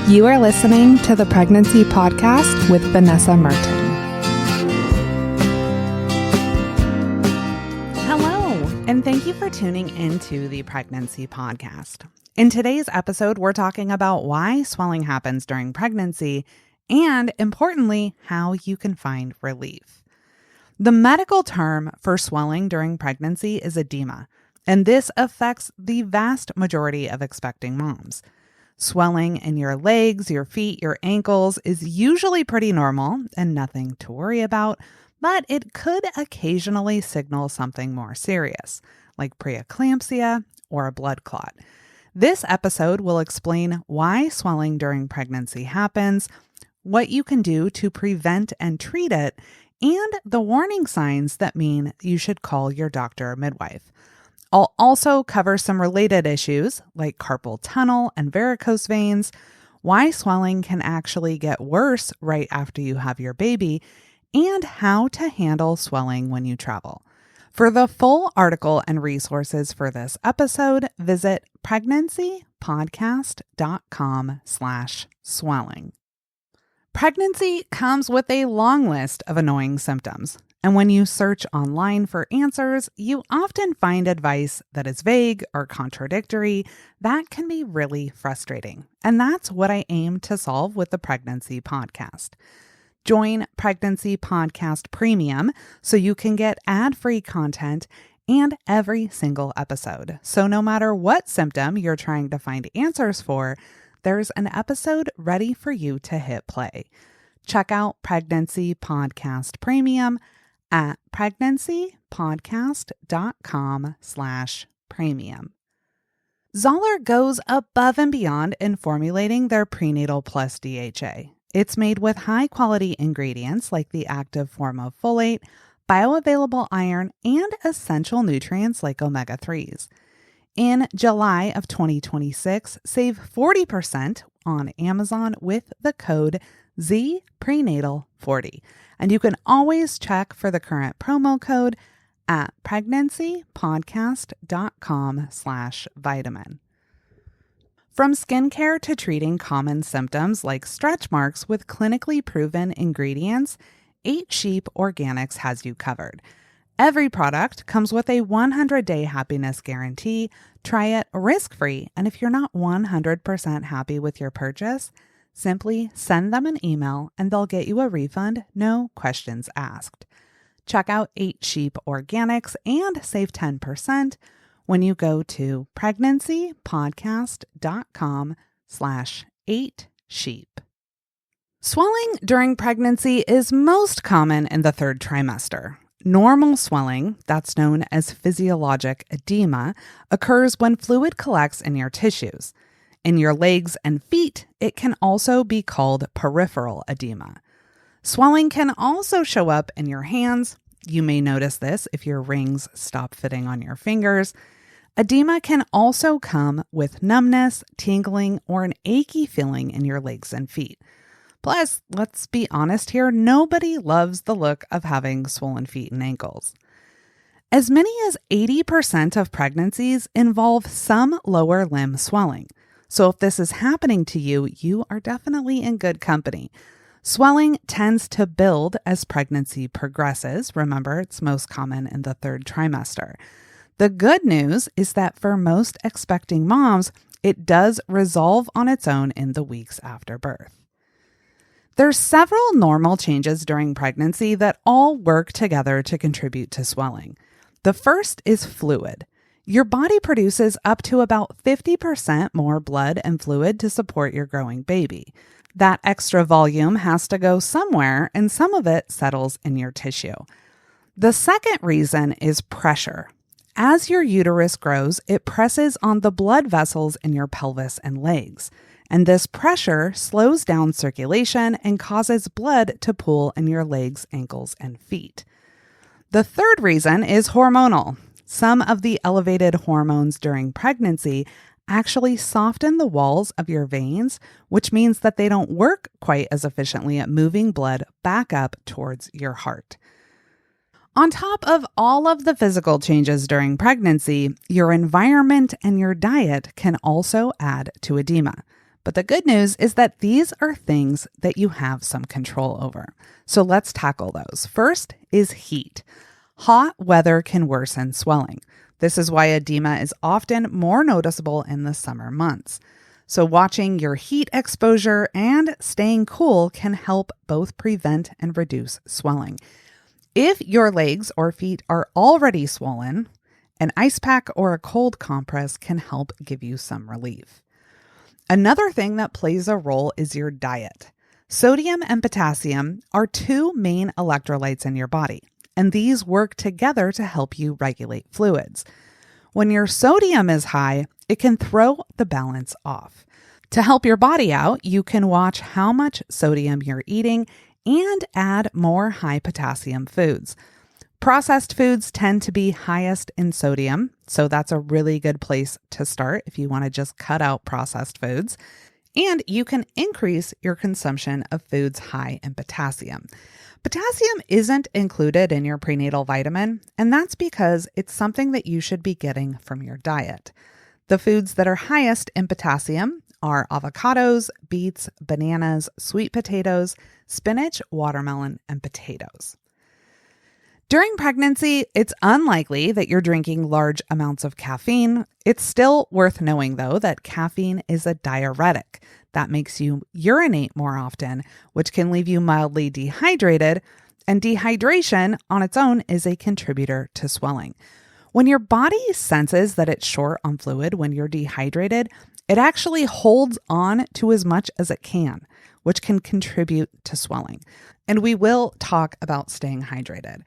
You are listening to the Pregnancy Podcast with Vanessa Merton. Hello, and thank you for tuning into the Pregnancy Podcast. In today's episode, we're talking about why swelling happens during pregnancy and, importantly, how you can find relief. The medical term for swelling during pregnancy is edema, and this affects the vast majority of expecting moms. Swelling in your legs, your feet, your ankles is usually pretty normal and nothing to worry about, but it could occasionally signal something more serious, like preeclampsia or a blood clot. This episode will explain why swelling during pregnancy happens, what you can do to prevent and treat it, and the warning signs that mean you should call your doctor or midwife. I'll also cover some related issues like carpal tunnel and varicose veins, why swelling can actually get worse right after you have your baby, and how to handle swelling when you travel. For the full article and resources for this episode, visit pregnancypodcast.com/swelling. Pregnancy comes with a long list of annoying symptoms. And when you search online for answers, you often find advice that is vague or contradictory. That can be really frustrating. And that's what I aim to solve with the Pregnancy Podcast. Join Pregnancy Podcast Premium so you can get ad-free content and every single episode. So no matter what symptom you're trying to find answers for, there's an episode ready for you to hit play. Check out Pregnancy Podcast Premium at pregnancypodcast.com/premium. Zoller goes above and beyond in formulating their prenatal plus DHA. It's made with high-quality ingredients like the active form of folate, bioavailable iron, and essential nutrients like omega-3s. In July of 2026, save 40% on Amazon with the code ZPrenatal40. And you can always check for the current promo code at pregnancypodcast.com/vitamin. From skincare to treating common symptoms like stretch marks with clinically proven ingredients, 8 Sheep Organics has you covered. Every product comes with a 100-day happiness guarantee. Try it risk-free, and if you're not 100% happy with your purchase, simply send them an email and they'll get you a refund, no questions asked. Check out 8 Sheep Organics and save 10% when you go to pregnancypodcast.com/8sheep. Swelling during pregnancy is most common in the 3rd trimester. Normal swelling, that's known as physiologic edema, occurs when fluid collects in your tissues. In your legs and feet, it can also be called peripheral edema. Swelling can also show up in your hands. You may notice this if your rings stop fitting on your fingers. Edema can also come with numbness, tingling, or an achy feeling in your legs and feet. Plus, let's be honest here, nobody loves the look of having swollen feet and ankles. As many as 80% of pregnancies involve some lower limb swelling. So if this is happening to you, you are definitely in good company. Swelling tends to build as pregnancy progresses. Remember, it's most common in the 3rd trimester. The good news is that for most expecting moms, it does resolve on its own in the weeks after birth. There's several normal changes during pregnancy that all work together to contribute to swelling. The first is fluid. Your body produces up to about 50% more blood and fluid to support your growing baby. That extra volume has to go somewhere, and some of it settles in your tissue. The second reason is pressure. As your uterus grows, it presses on the blood vessels in your pelvis and legs. And this pressure slows down circulation and causes blood to pool in your legs, ankles, and feet. The third reason is hormonal. Some of the elevated hormones during pregnancy actually soften the walls of your veins, which means that they don't work quite as efficiently at moving blood back up towards your heart. On top of all of the physical changes during pregnancy, your environment and your diet can also add to edema. But the good news is that these are things that you have some control over. So let's tackle those. First is heat. Hot weather can worsen swelling. This is why edema is often more noticeable in the summer months. So watching your heat exposure and staying cool can help both prevent and reduce swelling. If your legs or feet are already swollen, an ice pack or a cold compress can help give you some relief. Another thing that plays a role is your diet. Sodium and potassium are two main electrolytes in your body, and these work together to help you regulate fluids. When your sodium is high, it can throw the balance off. To help your body out, you can watch how much sodium you're eating and add more high potassium foods. Processed foods tend to be highest in sodium, so that's a really good place to start if you want to just cut out processed foods. And you can increase your consumption of foods high in potassium. Potassium isn't included in your prenatal vitamin, and that's because it's something that you should be getting from your diet. The foods that are highest in potassium are avocados, beets, bananas, sweet potatoes, spinach, watermelon, and potatoes. During pregnancy, it's unlikely that you're drinking large amounts of caffeine. It's still worth knowing, though, that caffeine is a diuretic. That makes you urinate more often, which can leave you mildly dehydrated, and dehydration on its own is a contributor to swelling. When your body senses that it's short on fluid when you're dehydrated, it actually holds on to as much as it can, which can contribute to swelling. And we will talk about staying hydrated.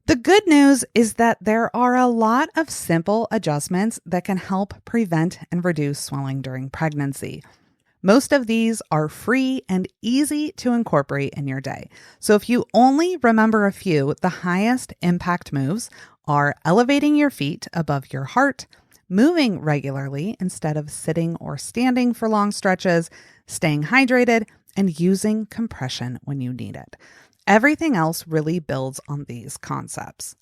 The good news is that there are a lot of simple adjustments that can help prevent and reduce swelling during pregnancy. Most of these are free and easy to incorporate in your day. So if you only remember a few, the highest impact moves are elevating your feet above your heart, moving regularly instead of sitting or standing for long stretches, staying hydrated, and using compression when you need it. Everything else really builds on these concepts.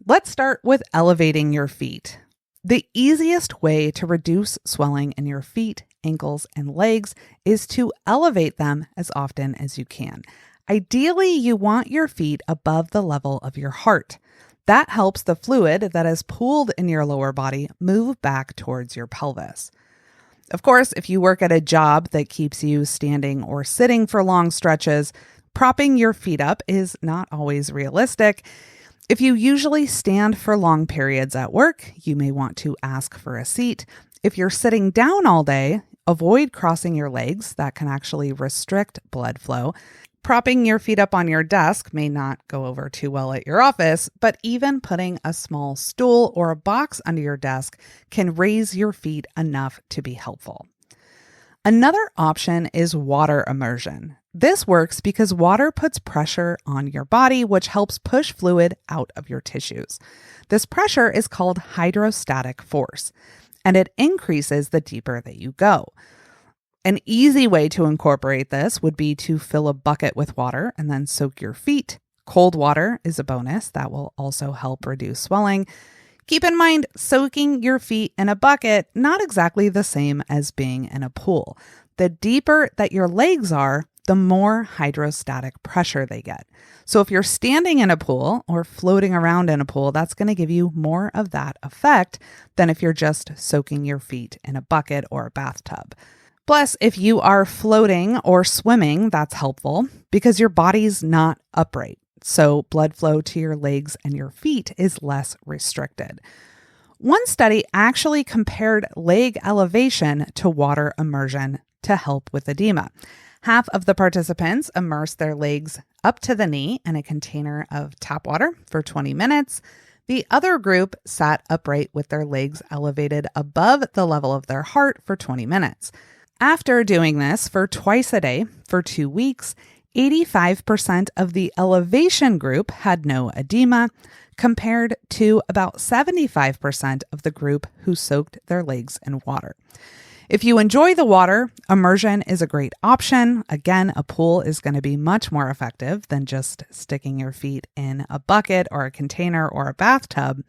Let's start with elevating your feet. The easiest way to reduce swelling in your feet, ankles, and legs is to elevate them as often as you can. Ideally, you want your feet above the level of your heart. That helps the fluid that is pooled in your lower body move back towards your pelvis. Of course, if you work at a job that keeps you standing or sitting for long stretches, propping your feet up is not always realistic. If you usually stand for long periods at work, you may want to ask for a seat. If you're sitting down all day, avoid crossing your legs. That can actually restrict blood flow. Propping your feet up on your desk may not go over too well at your office, but even putting a small stool or a box under your desk can raise your feet enough to be helpful. Another option is water immersion. This works because water puts pressure on your body, which helps push fluid out of your tissues. This pressure is called hydrostatic force, and it increases the deeper that you go. An easy way to incorporate this would be to fill a bucket with water and then soak your feet. Cold water is a bonus that will also help reduce swelling. Keep in mind, soaking your feet in a bucket, not exactly the same as being in a pool. The deeper that your legs are, the more hydrostatic pressure they get. So if you're standing in a pool or floating around in a pool, that's going to give you more of that effect than if you're just soaking your feet in a bucket or a bathtub. Plus, if you are floating or swimming, that's helpful because your body's not upright. So blood flow to your legs and your feet is less restricted. One study actually compared leg elevation to water immersion to help with edema. Half of the participants immersed their legs up to the knee in a container of tap water for 20 minutes. The other group sat upright with their legs elevated above the level of their heart for 20 minutes. After doing this for twice a day for 2 weeks, 85% of the elevation group had no edema, compared to about 75% of the group who soaked their legs in water. If you enjoy the water, immersion is a great option. Again, a pool is going to be much more effective than just sticking your feet in a bucket or a container or a bathtub.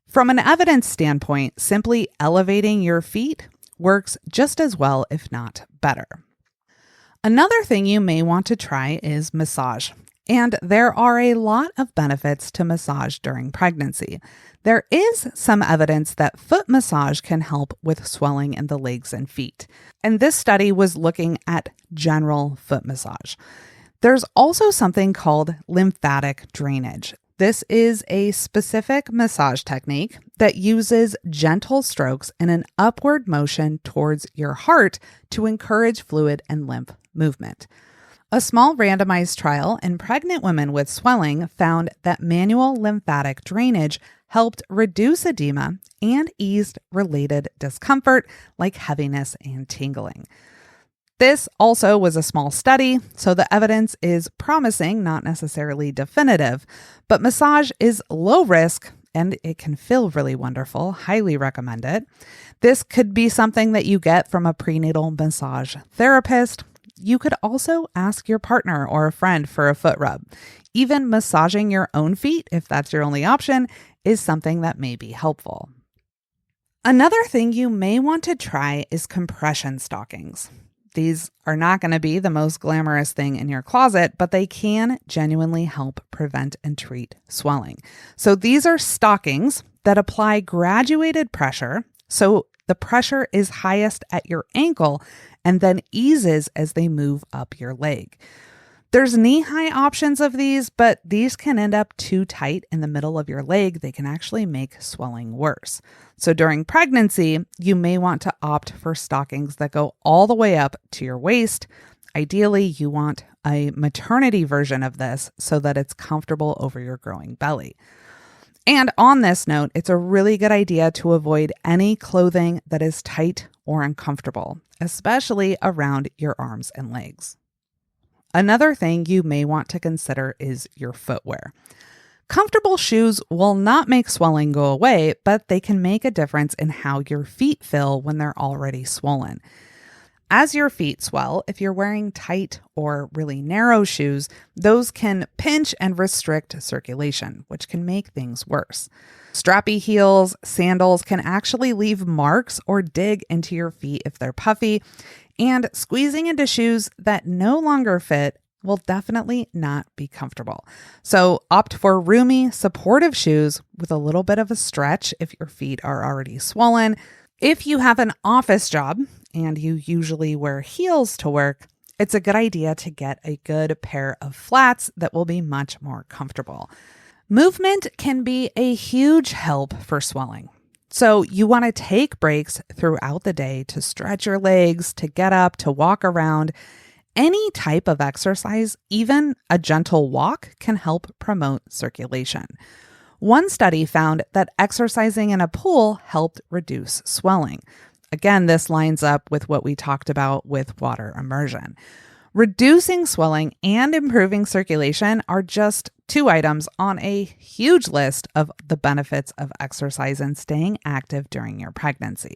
From an evidence standpoint, simply elevating your feet works just as well, if not better. Another thing you may want to try is massage. And there are a lot of benefits to massage during pregnancy. There is some evidence that foot massage can help with swelling in the legs and feet. And this study was looking at general foot massage. There's also something called lymphatic drainage. This is a specific massage technique that uses gentle strokes in an upward motion towards your heart to encourage fluid and lymph movement. A small randomized trial in pregnant women with swelling found that manual lymphatic drainage helped reduce edema and eased related discomfort like heaviness and tingling. This also was a small study, so the evidence is promising, not necessarily definitive, but massage is low risk and it can feel really wonderful. Highly recommend it. This could be something that you get from a prenatal massage therapist. You could also ask your partner or a friend for a foot rub. Even massaging your own feet, if that's your only option, is something that may be helpful. Another thing you may want to try is compression stockings. These are not going to be the most glamorous thing in your closet, but they can genuinely help prevent and treat swelling. So these are stockings that apply graduated pressure. So the pressure is highest at your ankle and then eases as they move up your leg. There's knee-high options of these, but these can end up too tight in the middle of your leg. They can actually make swelling worse. So during pregnancy, you may want to opt for stockings that go all the way up to your waist. Ideally, you want a maternity version of this so that it's comfortable over your growing belly. And on this note, it's a really good idea to avoid any clothing that is tight or uncomfortable, especially around your arms and legs. Another thing you may want to consider is your footwear. Comfortable shoes will not make swelling go away, but they can make a difference in how your feet feel when they're already swollen. As your feet swell, if you're wearing tight or really narrow shoes, those can pinch and restrict circulation, which can make things worse. Strappy heels, sandals can actually leave marks or dig into your feet if they're puffy, and squeezing into shoes that no longer fit will definitely not be comfortable. So opt for roomy, supportive shoes with a little bit of a stretch if your feet are already swollen. If you have an office job and you usually wear heels to work, it's a good idea to get a good pair of flats that will be much more comfortable. Movement can be a huge help for swelling. So you want to take breaks throughout the day to stretch your legs, to get up, to walk around. Any type of exercise, even a gentle walk, can help promote circulation. One study found that exercising in a pool helped reduce swelling. Again, this lines up with what we talked about with water immersion. Reducing swelling and improving circulation are just 2 items on a huge list of the benefits of exercise and staying active during your pregnancy.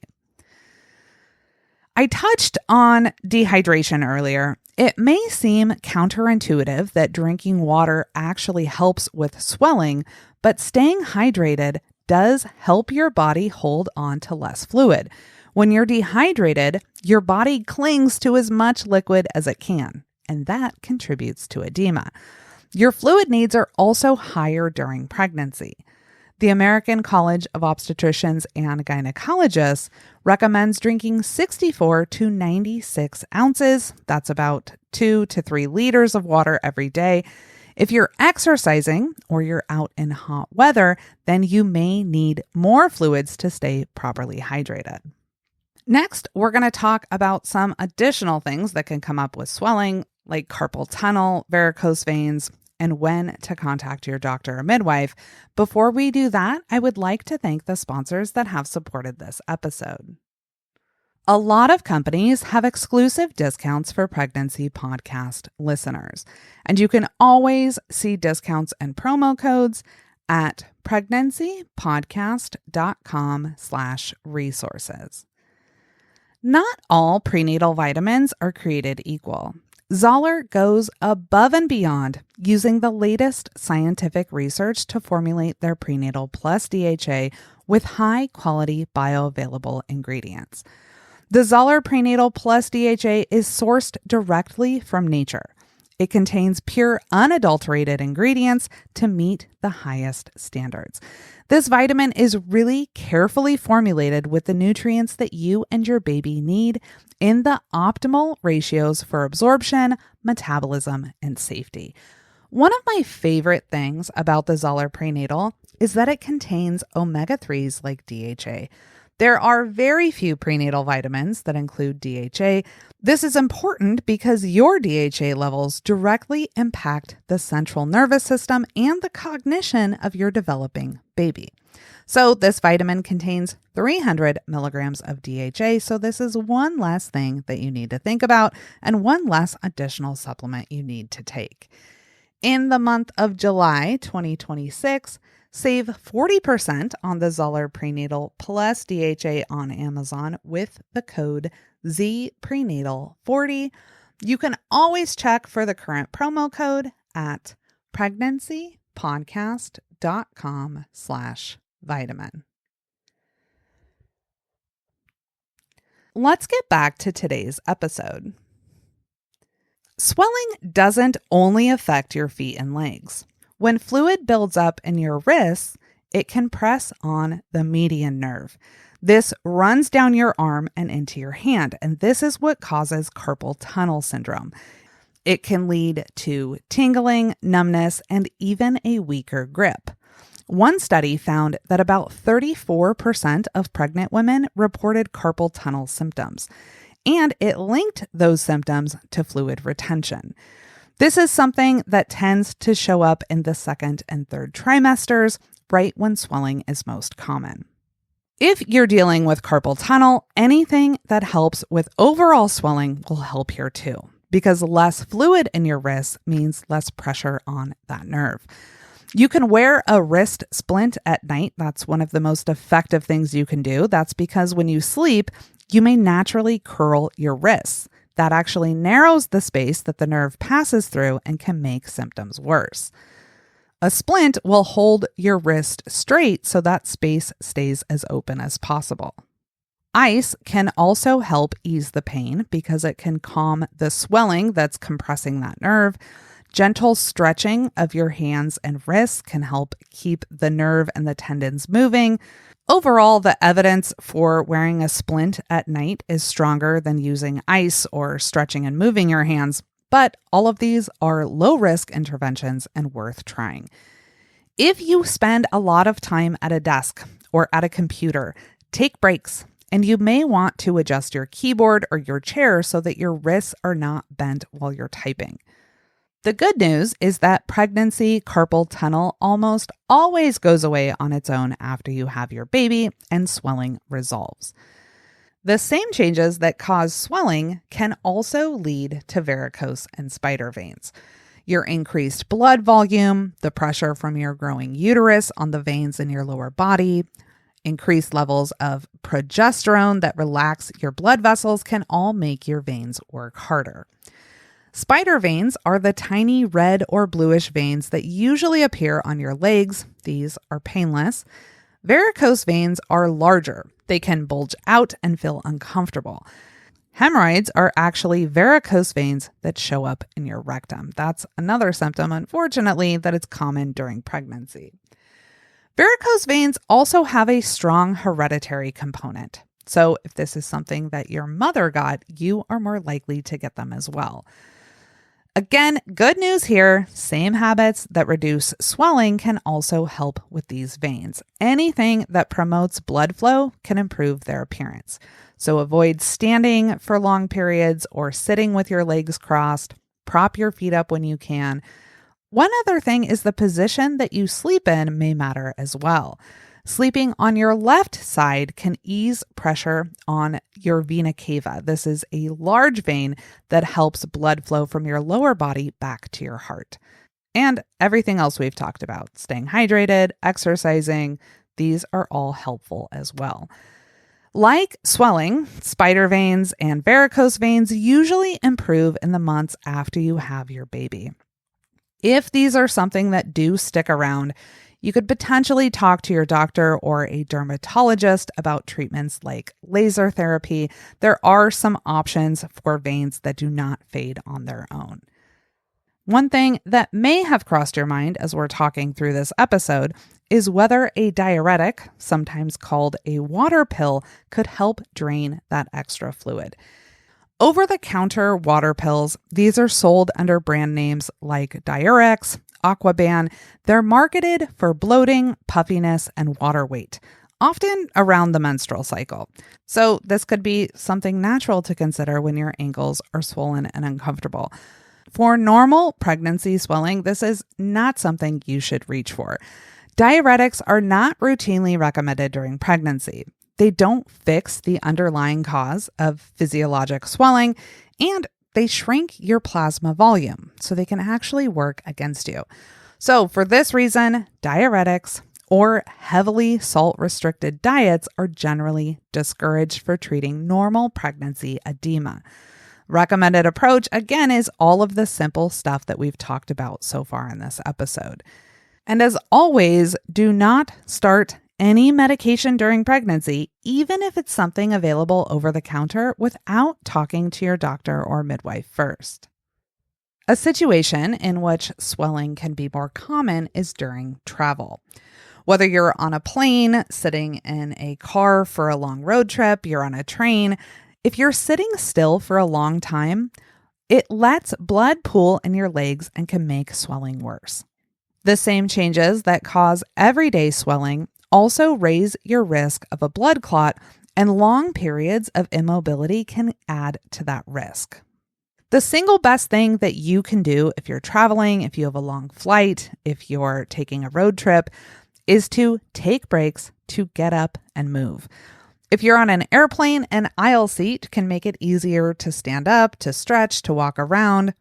I touched on dehydration earlier. It may seem counterintuitive that drinking water actually helps with swelling, but staying hydrated does help your body hold on to less fluid. When you're dehydrated, your body clings to as much liquid as it can, and that contributes to edema. Your fluid needs are also higher during pregnancy. The American College of Obstetricians and Gynecologists recommends drinking 64 to 96 ounces. That's about 2 to 3 liters of water every day. If you're exercising or you're out in hot weather, then you may need more fluids to stay properly hydrated. Next, we're going to talk about some additional things that can come up with swelling, like carpal tunnel, varicose veins, and when to contact your doctor or midwife. Before we do that, I would like to thank the sponsors that have supported this episode. A lot of companies have exclusive discounts for pregnancy podcast listeners, and you can always see discounts and promo codes at pregnancypodcast.com/resources. Not all prenatal vitamins are created equal. Zoller goes above and beyond using the latest scientific research to formulate their prenatal plus DHA with high-quality bioavailable ingredients. The Zoller Prenatal Plus DHA is sourced directly from nature. It contains pure, unadulterated ingredients to meet the highest standards. This vitamin is really carefully formulated with the nutrients that you and your baby need in the optimal ratios for absorption, metabolism, and safety. One of my favorite things about the Zoller Prenatal is that it contains omega-3s like DHA. There are very few prenatal vitamins that include DHA. This is important because your DHA levels directly impact the central nervous system and the cognition of your developing baby. So this vitamin contains 300 milligrams of DHA, so this is one less thing that you need to think about and one less additional supplement you need to take. In the month of July 2026, save 40% on the Zoller Prenatal Plus DHA on Amazon with the code ZPrenatal40. You can always check for the current promo code at pregnancypodcast.com/vitamin. Let's get back to today's episode. Swelling doesn't only affect your feet and legs. When fluid builds up in your wrists, it can press on the median nerve. This runs down your arm and into your hand, and this is what causes carpal tunnel syndrome. It can lead to tingling, numbness, and even a weaker grip. One study found that about 34% of pregnant women reported carpal tunnel symptoms, and it linked those symptoms to fluid retention. This is something that tends to show up in the second and third trimesters, right when swelling is most common. If you're dealing with carpal tunnel, anything that helps with overall swelling will help here too, because less fluid in your wrist means less pressure on that nerve. You can wear a wrist splint at night. That's one of the most effective things you can do. That's because when you sleep, you may naturally curl your wrists. That actually narrows the space that the nerve passes through and can make symptoms worse. A splint will hold your wrist straight so that space stays as open as possible. Ice can also help ease the pain because it can calm the swelling that's compressing that nerve. Gentle stretching of your hands and wrists can help keep the nerve and the tendons moving. Overall, the evidence for wearing a splint at night is stronger than using ice or stretching and moving your hands, but all of these are low-risk interventions and worth trying. If you spend a lot of time at a desk or at a computer, take breaks, and you may want to adjust your keyboard or your chair so that your wrists are not bent while you're typing. The good news is that pregnancy carpal tunnel almost always goes away on its own after you have your baby and swelling resolves. The same changes that cause swelling can also lead to varicose and spider veins. Your increased blood volume, the pressure from your growing uterus on the veins in your lower body, increased levels of progesterone that relax your blood vessels can all make your veins work harder. Spider veins are the tiny red or bluish veins that usually appear on your legs. These are painless. Varicose veins are larger. They can bulge out and feel uncomfortable. Hemorrhoids are actually varicose veins that show up in your rectum. That's another symptom, unfortunately, that is common during pregnancy. Varicose veins also have a strong hereditary component. So if this is something that your mother got, you are more likely to get them as well. Again, good news here. Same habits that reduce swelling can also help with these veins. Anything that promotes blood flow can improve their appearance. So avoid standing for long periods or sitting with your legs crossed. Prop your feet up when you can. One other thing is the position that you sleep in may matter as well. Sleeping on your left side can ease pressure on your vena cava. This is a large vein that helps blood flow from your lower body back to your heart. And everything else we've talked about, staying hydrated, exercising, these are all helpful as well. Like swelling, spider veins and varicose veins usually improve in the months after you have your baby. If these are something that do stick around, You could potentially talk to your doctor or a dermatologist about treatments like laser therapy. There are some options for veins that do not fade on their own. One thing that may have crossed your mind as we're talking through this episode is whether a diuretic, sometimes called a water pill, could help drain that extra fluid. Over-the-counter water pills, these are sold under brand names like Diurex, Aquaban. They're marketed for bloating, puffiness, and water weight, often around the menstrual cycle. So this could be something natural to consider when your ankles are swollen and uncomfortable. For normal pregnancy swelling, this is not something you should reach for. Diuretics are not routinely recommended during pregnancy. They don't fix the underlying cause of physiologic swelling, and they shrink your plasma volume, so they can actually work against you. So for this reason, diuretics or heavily salt-restricted diets are generally discouraged for treating normal pregnancy edema. Recommended approach, again, is all of the simple stuff that we've talked about so far in this episode. And as always, do not start any medication during pregnancy, even if it's something available over the counter, without talking to your doctor or midwife first. A situation in which swelling can be more common is during travel. Whether you're on a plane, sitting in a car for a long road trip, you're on a train, if you're sitting still for a long time, it lets blood pool in your legs and can make swelling worse. The same changes that cause everyday swelling also raise your risk of a blood clot, and long periods of immobility can add to that risk. The single best thing that you can do if you're traveling, if you have a long flight, if you're taking a road trip, is to take breaks, to get up and move. If you're on an airplane, an aisle seat can make it easier to stand up, to stretch, to walk around.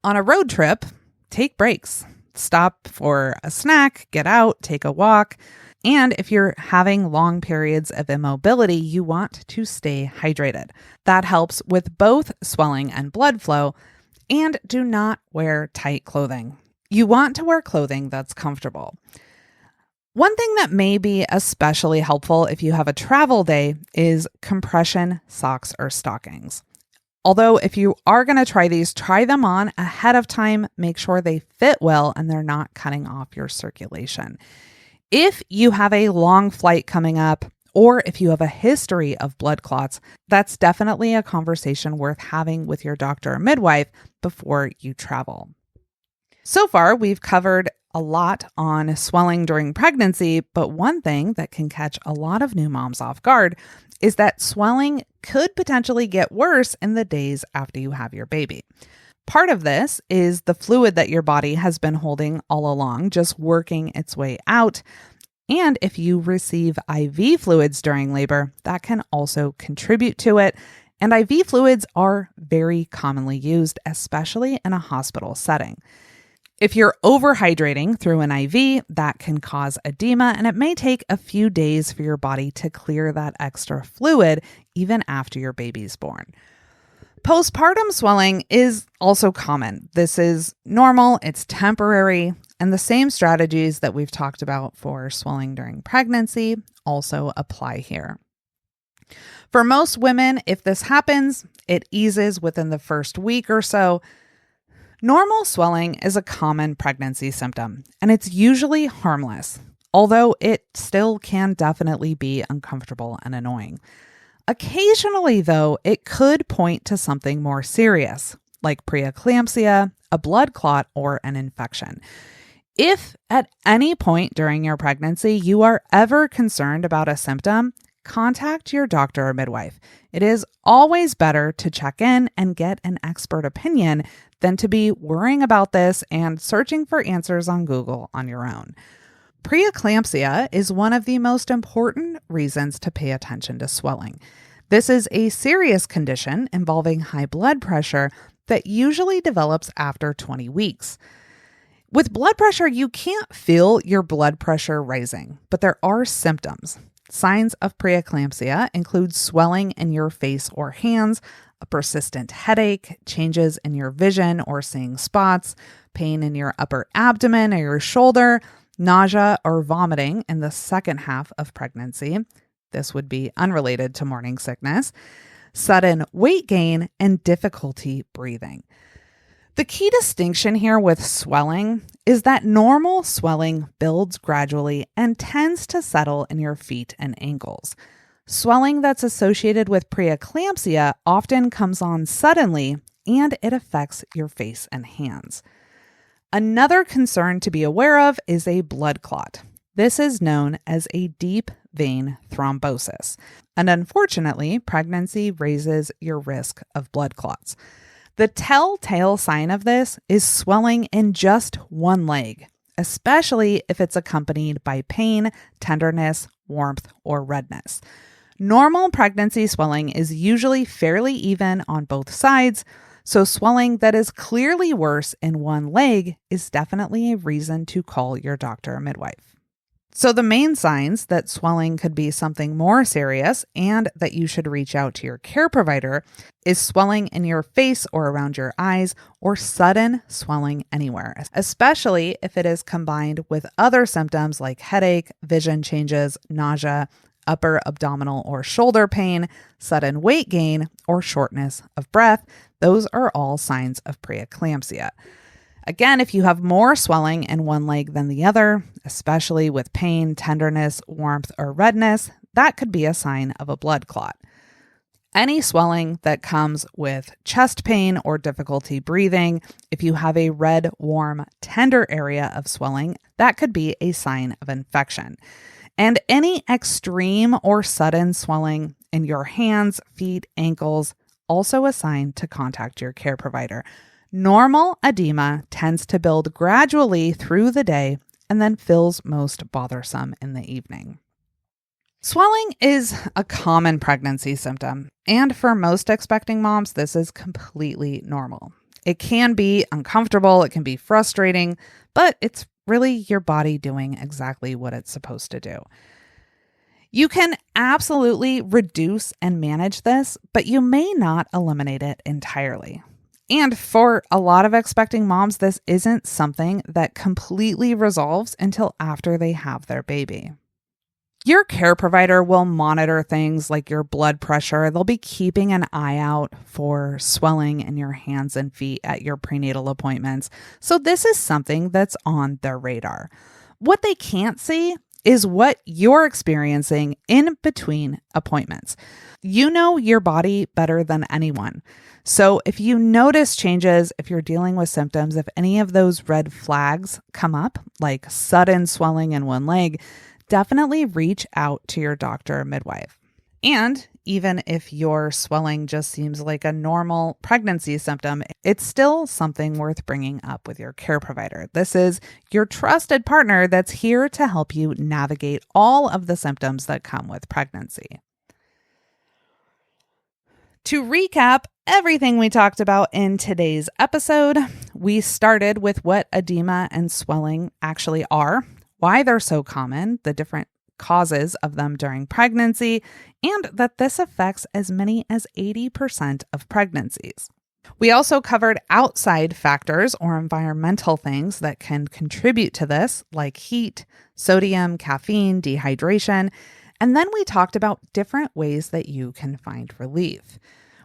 On a road trip, take breaks. Stop for a snack, get out, take a walk. And if you're having long periods of immobility, you want to stay hydrated. That helps with both swelling and blood flow. And do not wear tight clothing. You want to wear clothing that's comfortable. One thing that may be especially helpful if you have a travel day is compression socks or stockings. Although if you are going to try these, try them on ahead of time. Make sure they fit well and they're not cutting off your circulation. If you have a long flight coming up, or if you have a history of blood clots, that's definitely a conversation worth having with your doctor or midwife before you travel. So far, we've covered a lot on swelling during pregnancy, but one thing that can catch a lot of new moms off guard is that swelling could potentially get worse in the days after you have your baby. Part of this is the fluid that your body has been holding all along, just working its way out. And if you receive IV fluids during labor, that can also contribute to it. And IV fluids are very commonly used, especially in a hospital setting. If you're overhydrating through an IV, that can cause edema, and it may take a few days for your body to clear that extra fluid even after your baby's born. Postpartum swelling is also common. This is normal, it's temporary, and the same strategies that we've talked about for swelling during pregnancy also apply here. For most women, if this happens, it eases within the first week or so. Normal swelling is a common pregnancy symptom, and it's usually harmless, although it still can definitely be uncomfortable and annoying. Occasionally, though, it could point to something more serious, like preeclampsia, a blood clot, or an infection. If at any point during your pregnancy you are ever concerned about a symptom, contact your doctor or midwife. It is always better to check in and get an expert opinion than to be worrying about this and searching for answers on Google on your own. Preeclampsia is one of the most important reasons to pay attention to swelling. This is a serious condition involving high blood pressure that usually develops after 20 weeks. With blood pressure, you can't feel your blood pressure rising, but there are symptoms. Signs of preeclampsia include swelling in your face or hands, a persistent headache, changes in your vision or seeing spots, pain in your upper abdomen or your shoulder, nausea or vomiting in the second half of pregnancy. This would be unrelated to morning sickness, sudden weight gain, and difficulty breathing. The key distinction here with swelling is that normal swelling builds gradually and tends to settle in your feet and ankles. Swelling that's associated with preeclampsia often comes on suddenly, and it affects your face and hands. Another concern to be aware of is a blood clot. This is known as a deep vein thrombosis, and unfortunately, pregnancy raises your risk of blood clots. The telltale sign of this is swelling in just one leg, especially if it's accompanied by pain, tenderness, warmth, or redness. Normal pregnancy swelling is usually fairly even on both sides, so swelling that is clearly worse in one leg is definitely a reason to call your doctor or midwife. So the main signs that swelling could be something more serious and that you should reach out to your care provider is swelling in your face or around your eyes, or sudden swelling anywhere, especially if it is combined with other symptoms like headache, vision changes, nausea, upper abdominal or shoulder pain, sudden weight gain, or shortness of breath. Those are all signs of preeclampsia. Again, if you have more swelling in one leg than the other, especially with pain, tenderness, warmth, or redness, that could be a sign of a blood clot. Any swelling that comes with chest pain or difficulty breathing, if you have a red, warm, tender area of swelling, that could be a sign of infection. And any extreme or sudden swelling in your hands, feet, ankles, also a sign to contact your care provider. Normal edema tends to build gradually through the day and then feels most bothersome in the evening. Swelling is a common pregnancy symptom, and for most expecting moms, this is completely normal. It can be uncomfortable, it can be frustrating, but it's really your body doing exactly what it's supposed to do. You can absolutely reduce and manage this, but you may not eliminate it entirely. And for a lot of expecting moms, this isn't something that completely resolves until after they have their baby. Your care provider will monitor things like your blood pressure. They'll be keeping an eye out for swelling in your hands and feet at your prenatal appointments. So this is something that's on their radar. What they can't see is what you're experiencing in between appointments. You know your body better than anyone. So if you notice changes, if you're dealing with symptoms, if any of those red flags come up, like sudden swelling in one leg, definitely reach out to your doctor or midwife. And even if your swelling just seems like a normal pregnancy symptom, it's still something worth bringing up with your care provider. This is your trusted partner that's here to help you navigate all of the symptoms that come with pregnancy. To recap everything we talked about in today's episode, we started with what edema and swelling actually are, why they're so common, the different causes of them during pregnancy, and that this affects as many as 80% of pregnancies. We also covered outside factors or environmental things that can contribute to this, like heat, sodium, caffeine, dehydration, and then we talked about different ways that you can find relief.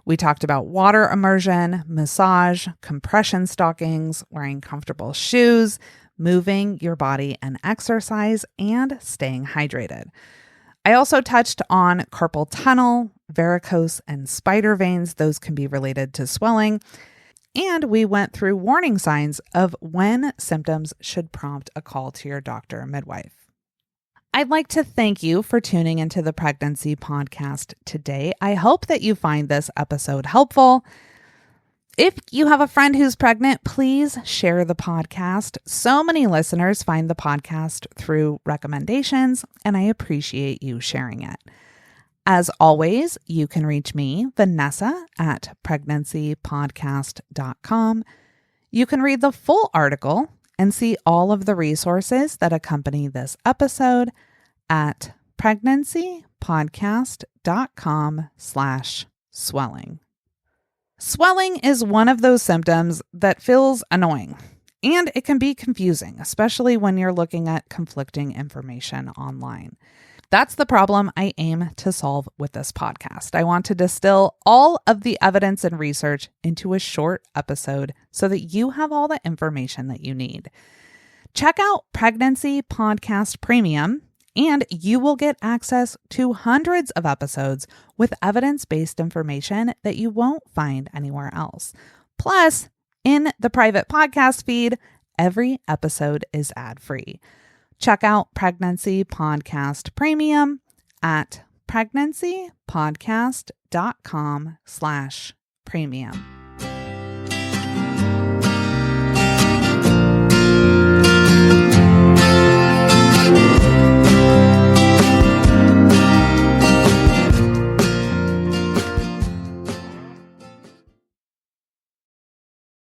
We talked about water immersion, massage, compression stockings, wearing comfortable shoes, moving your body and exercise, and staying hydrated. I also touched on carpal tunnel, varicose, and spider veins. Those can be related to swelling. And we went through warning signs of when symptoms should prompt a call to your doctor or midwife. I'd like to thank you for tuning into the Pregnancy Podcast today. I hope that you find this episode helpful. If you have a friend who's pregnant, please share the podcast. So many listeners find the podcast through recommendations, and I appreciate you sharing it. As always, you can reach me, Vanessa, at pregnancypodcast.com. You can read the full article and see all of the resources that accompany this episode at pregnancypodcast.com/swelling. Swelling is one of those symptoms that feels annoying. And it can be confusing, especially when you're looking at conflicting information online. That's the problem I aim to solve with this podcast. I want to distill all of the evidence and research into a short episode so that you have all the information that you need. Check out Pregnancy Podcast Premium, and you will get access to hundreds of episodes with evidence-based information that you won't find anywhere else. Plus, in the private podcast feed, every episode is ad-free. Check out Pregnancy Podcast Premium at pregnancypodcast.com/premium.